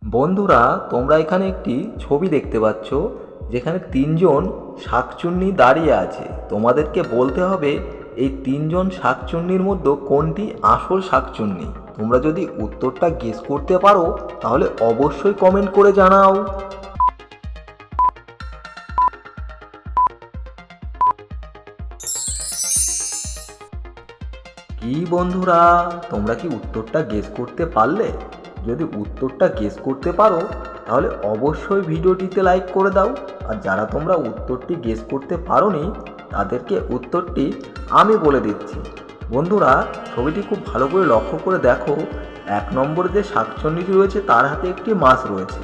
বন্ধুরা, তোমরা এখানে একটি ছবি দেখতে পাচ্ছ যেখানে তিনজন শাকচুন্নি দাঁড়িয়ে আছে। তোমাদেরকে বলতে হবে এই তিনজন শাকচুন্নির মধ্যে কোনটি আসল শাকচুন্নি। তোমরা যদি উত্তরটা গেস করতে পারো তাহলে অবশ্যই কমেন্ট করে জানাও। কি বন্ধুরা, তোমরা কি উত্তরটা গেস করতে পারলে? যদি উত্তরটা গেস করতে পারো তাহলে অবশ্যই ভিডিওটিতে লাইক করে দাও। আর যারা তোমরা উত্তরটি গেস করতে পারোনি তাদেরকে উত্তরটি আমি বলে দিচ্ছি। বন্ধুরা, ছবিটি খুব ভালো করে লক্ষ্য করে দেখো। 1 নম্বরে যে শাকচুন্নিটি রয়েছে তার হাতে একটি মাছ রয়েছে,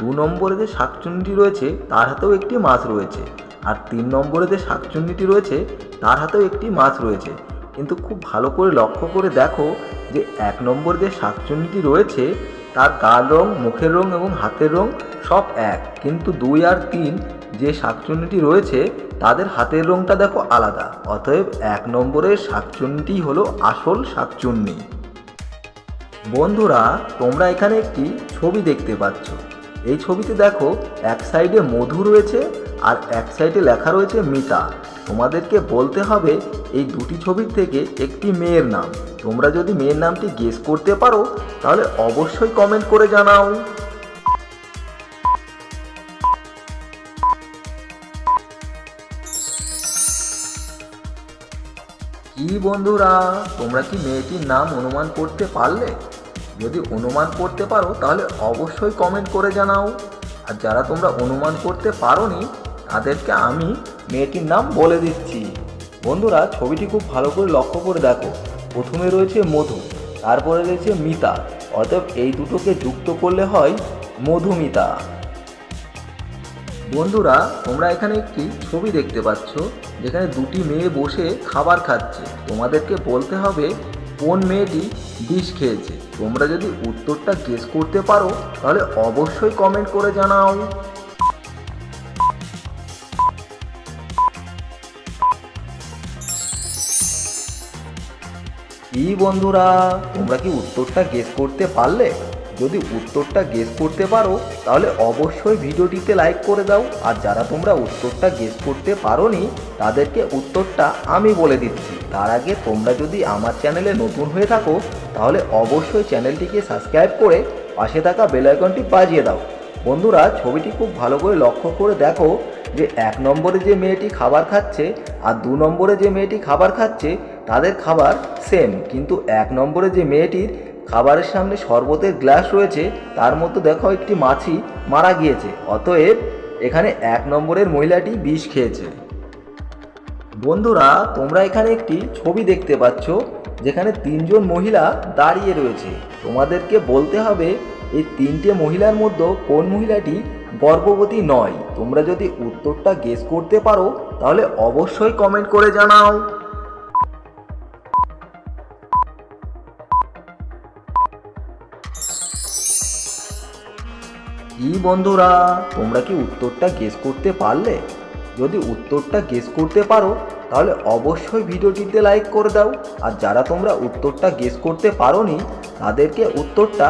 2 নম্বরে যে শাকচুন্নিটি রয়েছে তার হাতেও একটি মাছ রয়েছে, আর 3 নম্বরে যে শাকচুন্নিটি রয়েছে তার হাতেও একটি মাছ রয়েছে। কিন্তু খুব ভালো করে লক্ষ্য করে দেখো যে 1 নম্বর যে শাকচুন্নিটি রয়েছে তার গাল রং, মুখের রং এবং হাতের রং সব এক, কিন্তু 2 আর 3 যে শাকচুন্নিটি রয়েছে তাদের হাতের রংটা দেখো আলাদা। অতএব 1 নম্বরের শাকচুন্নিটি হলো আসল শাকচুন্নি। বন্ধুরা, তোমরা এখানে একটি ছবি দেখতে পাচ্ছ। এই ছবিতে দেখো এক সাইডে মধু রয়েছে আর এক সাইডে লেখা রয়েছে মিতা। তোমাদেরকে বলতে হবে এই দুটি ছবির থেকে একটি মেয়ের নাম। তোমরা যদি মেয়ের নামটি গেস করতে পারো তাহলে অবশ্যই কমেন্ট করে জানাও। কি বন্ধুরা, তোমরা কি মেয়েটির নাম অনুমান করতে পারলে? যদি অনুমান করতে পারো তাহলে অবশ্যই কমেন্ট করে জানাও। আর যারা তোমরা অনুমান করতে পারোনি তাদেরকে আমি মেয়েটির নাম বলে দিচ্ছি। বন্ধুরা, ছবিটি খুব ভালো করে লক্ষ্য করে দেখো। প্রথমে রয়েছে মধু, তারপরে রয়েছে মিতা। অতএব এই দুটোকে যুক্ত করলে হয় মধুমিতা। বন্ধুরা, তোমরা এখানে একটি ছবি দেখতে পাচ্ছ যেখানে দুটি মেয়ে বসে খাবার খাচ্ছে। তোমাদেরকে বলতে হবে কোন মেয়েটি বিষ খেয়েছে। তোমরা যদি উত্তরটা গেস করতে পারো তাহলে অবশ্যই কমেন্ট করে জানাও। কি বন্ধুরা, তোমরা কি উত্তরটা গেস করতে পারলে? যদি উত্তরটা গেস করতে পারো তাহলে অবশ্যই ভিডিওটিতে লাইক করে দাও। আর যারা তোমরা উত্তরটা গেস করতে পারোনি তাদেরকে উত্তরটা আমি বলে দিচ্ছি। তার আগে তোমরা যদি আমার চ্যানেলে নতুন হয়ে থাকো তাহলে অবশ্যই চ্যানেলটিকে সাবস্ক্রাইব করে পাশে থাকা বেল আইকনটি বাজিয়ে দাও। বন্ধুরা, ছবিটি খুব ভালো করে লক্ষ্য করে দেখো যে 1 নম্বরে যে মেয়েটি খাবার খাচ্ছে আর 2 নম্বরে যে মেয়েটি খাবার খাচ্ছে তাদের খাবার সেম, কিন্তু 1 নম্বরে যে মেয়েটির খাবারের সামনে শরবতের গ্লাস রয়েছে তার মধ্যে দেখো একটি মাছি মারা গিয়েছে। অতএব এখানে 1 নম্বরের মহিলাটি বিষ খেয়েছে। বন্ধুরা, তোমরা এখানে একটি ছবি দেখতে পাচ্ছ যেখানে 3 জন মহিলা দাঁড়িয়ে রয়েছে। তোমাদেরকে বলতে হবে এই 3টে মহিলার মধ্যে কোন মহিলাটি গর্ভবতী নয়। তোমরা যদি উত্তরটা গেস করতে পারো তাহলে অবশ্যই কমেন্ট করে জানাও। কি বন্ধুরা, তোমরা কি উত্তরটা গেস করতে পারলে? যদি উত্তরটা গেস করতে পারো তাহলে অবশ্যই ভিডিওটিতে লাইক করে দাও। আর যারা তোমরা উত্তরটা গেস করতে পারোনি তাদেরকে উত্তরটা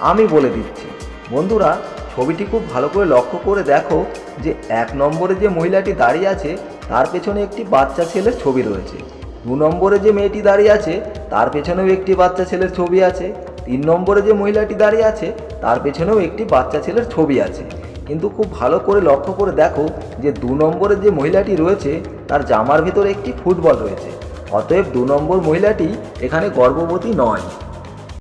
আমি বলে দিচ্ছি। বন্ধুরা, ছবিটি খুব ভালো করে লক্ষ্য করে দেখো যে 1 নম্বরে যে মহিলাটি দাঁড়িয়ে আছে তার পেছনে একটি বাচ্চা ছেলের ছবি রয়েছে, 2 নম্বরে যে মেয়েটি দাঁড়িয়ে আছে তার পেছনেও একটি বাচ্চা ছেলের ছবি আছে, 3 নম্বরে যে মহিলাটি দাঁড়িয়ে আছে তার পেছনেও একটি বাচ্চা ছেলের ছবি আছে। কিন্তু খুব ভালো করে লক্ষ্য করে দেখো যে 2 নম্বরে যে মহিলাটি রয়েছে তার জামার ভিতরে একটি ফুটবল রয়েছে। অতএব 2 নম্বর মহিলাটি এখানে গর্ভবতী নয়।